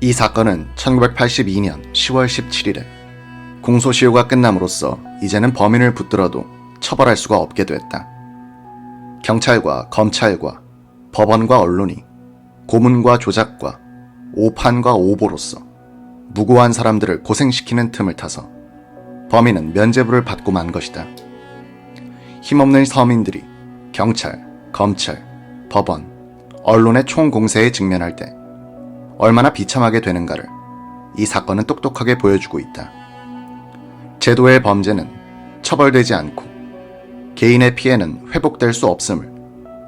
이 사건은 1982년 10월 17일에 공소시효가 끝남으로써 이제는 범인을 붙들어도 처벌할 수가 없게 됐다. 경찰과 검찰과 법원과 언론이 고문과 조작과 오판과 오보로서 무고한 사람들을 고생시키는 틈을 타서 범인은 면죄부를 받고 만 것이다. 힘없는 서민들이 경찰, 검찰, 법원, 언론의 총공세에 직면할 때 얼마나 비참하게 되는가를 이 사건은 똑똑하게 보여주고 있다. 제도의 범죄는 처벌되지 않고 개인의 피해는 회복될 수 없음을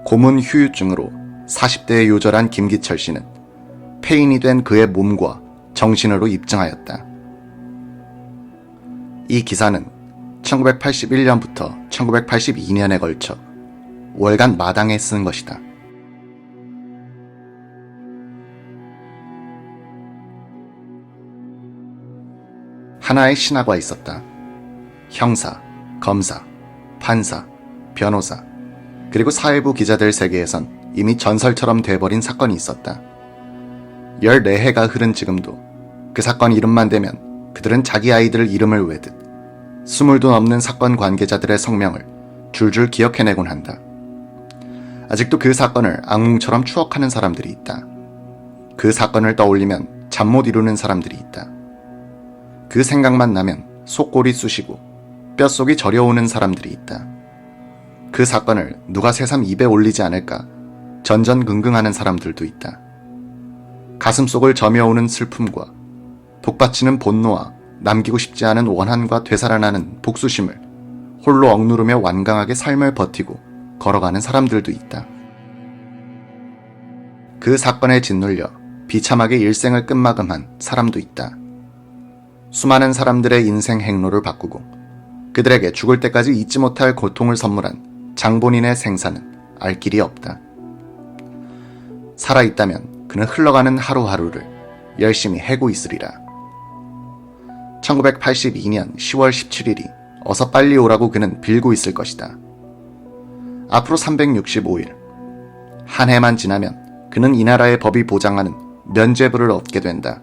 고문 후유증으로 40대에 요절한 김기철 씨는 폐인이 된 그의 몸과 정신으로 입증하였다. 이 기사는 1981년부터 1982년에 걸쳐 월간 마당에 쓴 것이다. 하나의 신하가 있었다. 형사, 검사, 판사, 변호사, 그리고 사회부 기자들 세계에선 이미 전설처럼 돼버린 사건이 있었다. 14해가 흐른 지금도 그 사건 이름만 대면 그들은 자기 아이들 이름을 외듯 20도 넘는 사건 관계자들의 성명을 줄줄 기억해내곤 한다. 아직도 그 사건을 악몽처럼 추억하는 사람들이 있다. 그 사건을 떠올리면 잠 못 이루는 사람들이 있다. 그 생각만 나면 속골이 쑤시고 뼛속이 저려오는 사람들이 있다. 그 사건을 누가 새삼 입에 올리지 않을까 전전긍긍하는 사람들도 있다. 가슴속을 저며오는 슬픔과 복받치는 분노와 남기고 싶지 않은 원한과 되살아나는 복수심을 홀로 억누르며 완강하게 삶을 버티고 걸어가는 사람들도 있다. 그 사건에 짓눌려 비참하게 일생을 끝마감한 사람도 있다. 수많은 사람들의 인생 행로를 바꾸고 그들에게 죽을 때까지 잊지 못할 고통을 선물한 장본인의 생사는 알 길이 없다. 살아있다면 그는 흘러가는 하루하루를 열심히 해고 있으리라. 1982년 10월 17일이 어서 빨리 오라고 그는 빌고 있을 것이다. 앞으로 365일, 한 해만 지나면 그는 이 나라의 법이 보장하는 면죄부를 얻게 된다.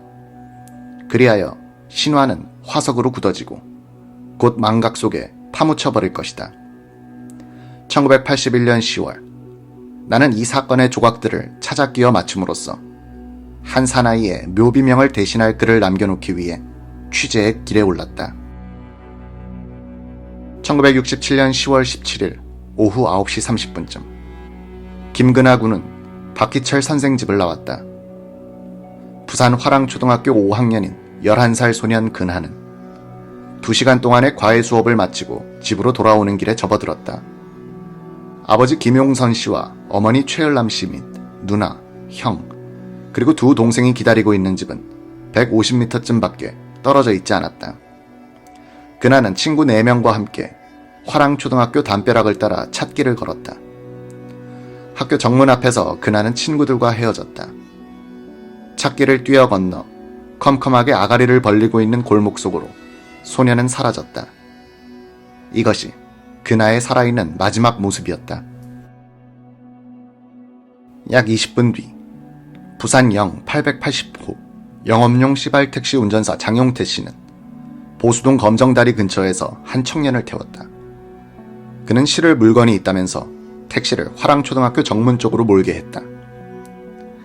그리하여 신화는 화석으로 굳어지고 곧 망각 속에 파묻혀버릴 것이다. 1981년 10월, 나는 이 사건의 조각들을 찾아 끼워 맞춤으로써 한 사나이의 묘비명을 대신할 글을 남겨놓기 위해 취재의 길에 올랐다. 1967년 10월 17일 오후 9시 30분쯤 김근하 군은 박희철 선생 집을 나왔다. 부산 화랑초등학교 5학년인 11살 소년 근하는 2시간 동안의 과외 수업을 마치고 집으로 돌아오는 길에 접어들었다. 아버지 김용선 씨와 어머니 최열남 씨 및 누나, 형, 그리고 두 동생이 기다리고 있는 집은 150m쯤 밖에 떨어져 있지 않았다. 그나는 친구 4명과 함께 화랑초등학교 담벼락을 따라 찻길을 걸었다. 학교 정문 앞에서 그나는 친구들과 헤어졌다. 찻길을 뛰어 건너 컴컴하게 아가리를 벌리고 있는 골목 속으로 소녀는 사라졌다. 이것이 그나의 살아있는 마지막 모습이었다. 약 20분 뒤 부산 영 880호 영업용 시발택시 운전사 장용태 씨는 보수동 검정다리 근처에서 한 청년을 태웠다. 그는 실을 물건이 있다면서 택시를 화랑초등학교 정문 쪽으로 몰게 했다.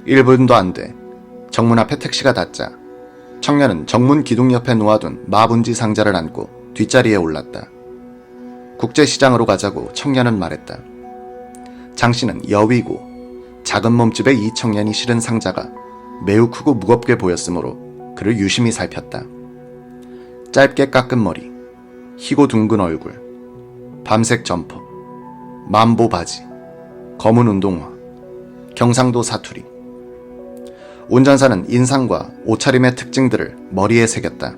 1분도 안 돼 정문 앞에 택시가 닿자 청년은 정문 기둥 옆에 놓아둔 마분지 상자를 안고 뒷자리에 올랐다. 국제시장으로 가자고 청년은 말했다. 장씨는 여위고 작은 몸집의 이 청년이 실은 상자가 매우 크고 무겁게 보였으므로 그를 유심히 살폈다. 짧게 깎은 머리, 희고 둥근 얼굴, 밤색 점퍼, 만보 바지, 검은 운동화, 경상도 사투리. 운전사는 인상과 옷차림의 특징들을 머리에 새겼다.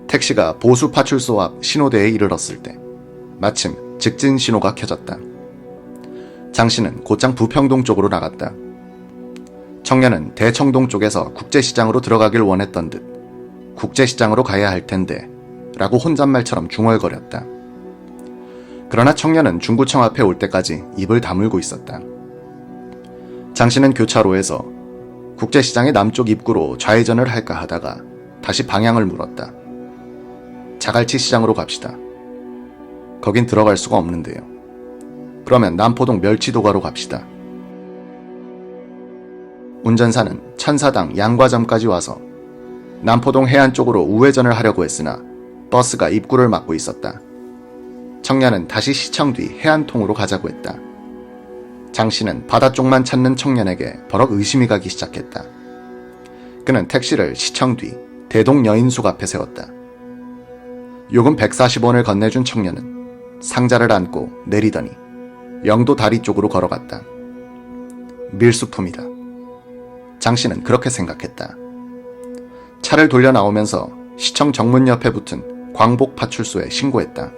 택시가 보수 파출소 앞 신호대에 이르렀을 때 마침 직진 신호가 켜졌다. 장씨는 곧장 부평동 쪽으로 나갔다. 청년은 대청동 쪽에서 국제시장으로 들어가길 원했던 듯 국제시장으로 가야 할 텐데 라고 혼잣말처럼 중얼거렸다. 그러나 청년은 중구청 앞에 올 때까지 입을 다물고 있었다. 장씨는 교차로에서 국제시장의 남쪽 입구로 좌회전을 할까 하다가 다시 방향을 물었다. 자갈치 시장으로 갑시다. 거긴 들어갈 수가 없는데요. 그러면 남포동 멸치도가로 갑시다. 운전사는 천사당 양과점까지 와서 남포동 해안 쪽으로 우회전을 하려고 했으나 버스가 입구를 막고 있었다. 청년은 다시 시청 뒤 해안통으로 가자고 했다. 장 씨는 바다 쪽만 찾는 청년에게 버럭 의심이 가기 시작했다. 그는 택시를 시청 뒤 대동 여인숙 앞에 세웠다. 요금 140원을 건네준 청년은 상자를 안고 내리더니 영도 다리 쪽으로 걸어갔다. 밀수품이다. 장 씨는 그렇게 생각했다. 차를 돌려 나오면서 시청 정문 옆에 붙은 광복 파출소에 신고했다.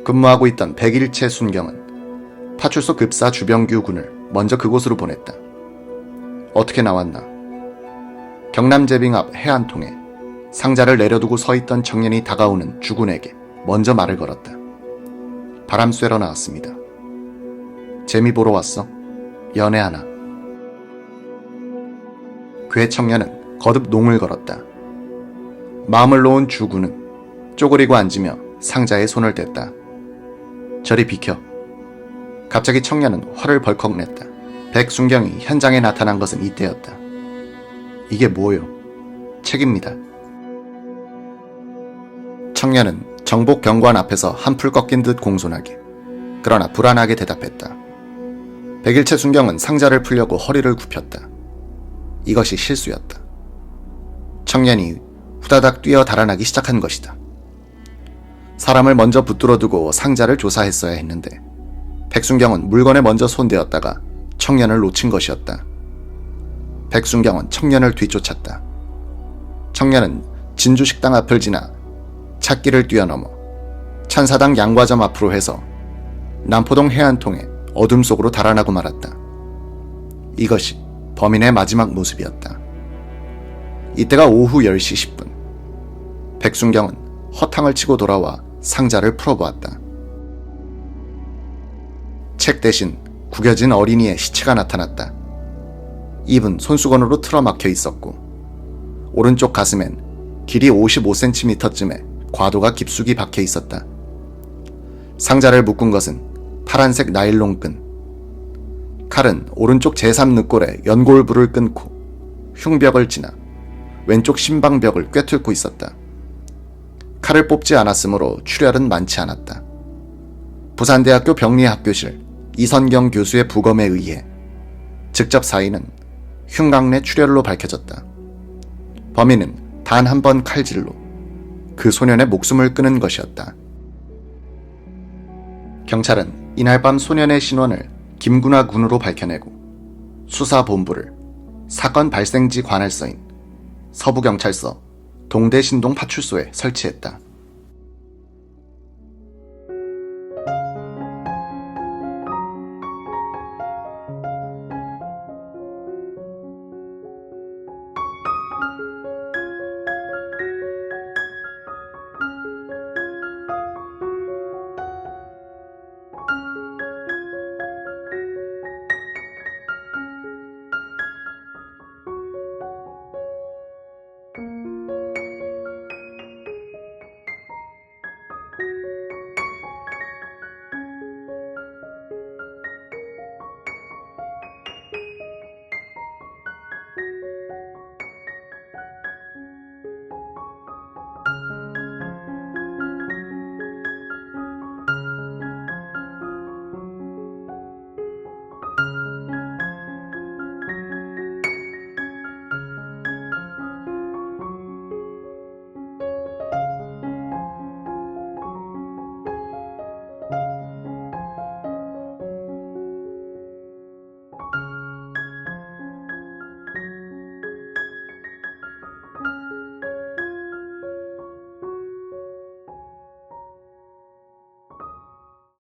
근무하고 있던 101채 순경은 파출소 급사 주병규 군을 먼저 그곳으로 보냈다. 어떻게 나왔나? 경남제빙 앞 해안통에 상자를 내려두고 서 있던 청년이 다가오는 주군에게 먼저 말을 걸었다. 바람 쐬러 나왔습니다. 재미 보러 왔어? 연애하나? 괴 청년은 거듭 농을 걸었다. 마음을 놓은 주군은 쪼그리고 앉으며 상자에 손을 댔다. 저리 비켜. 갑자기 청년은 화를 벌컥 냈다. 백순경이 현장에 나타난 것은 이때였다. 이게 뭐요? 책입니다. 청년은 정복 경관 앞에서 한풀 꺾인 듯 공손하게, 그러나 불안하게 대답했다. 101채 순경은 상자를 풀려고 허리를 굽혔다. 이것이 실수였다. 청년이 후다닥 뛰어 달아나기 시작한 것이다. 사람을 먼저 붙들어 두고 상자를 조사했어야 했는데 백순경은 물건에 먼저 손대었다가 청년을 놓친 것이었다. 백순경은 청년을 뒤쫓았다. 청년은 진주식당 앞을 지나 찻길을 뛰어넘어 천사당 양과점 앞으로 해서 남포동 해안통의 어둠 속으로 달아나고 말았다. 이것이 범인의 마지막 모습이었다. 이때가 오후 10시 10분. 백순경은 허탕을 치고 돌아와 상자를 풀어보았다. 책 대신 구겨진 어린이의 시체가 나타났다. 입은 손수건으로 틀어막혀 있었고 오른쪽 가슴엔 길이 55cm쯤의 과도가 깊숙이 박혀 있었다. 상자를 묶은 것은 파란색 나일론 끈. 칼은 오른쪽 제3늑골에 연골부를 끊고 흉벽을 지나 왼쪽 심방벽을 꿰뚫고 있었다. 칼을 뽑지 않았으므로 출혈은 많지 않았다. 부산대학교 병리학교실 이선경 교수의 부검에 의해 직접 사인은 흉곽내 출혈로 밝혀졌다. 범인은 단 한 번 칼질로 그 소년의 목숨을 끊은 것이었다. 경찰은 이날 밤 소년의 신원을 김군화 군으로 밝혀내고 수사본부를 사건 발생지 관할서인 서부경찰서 동대신동 파출소에 설치했다.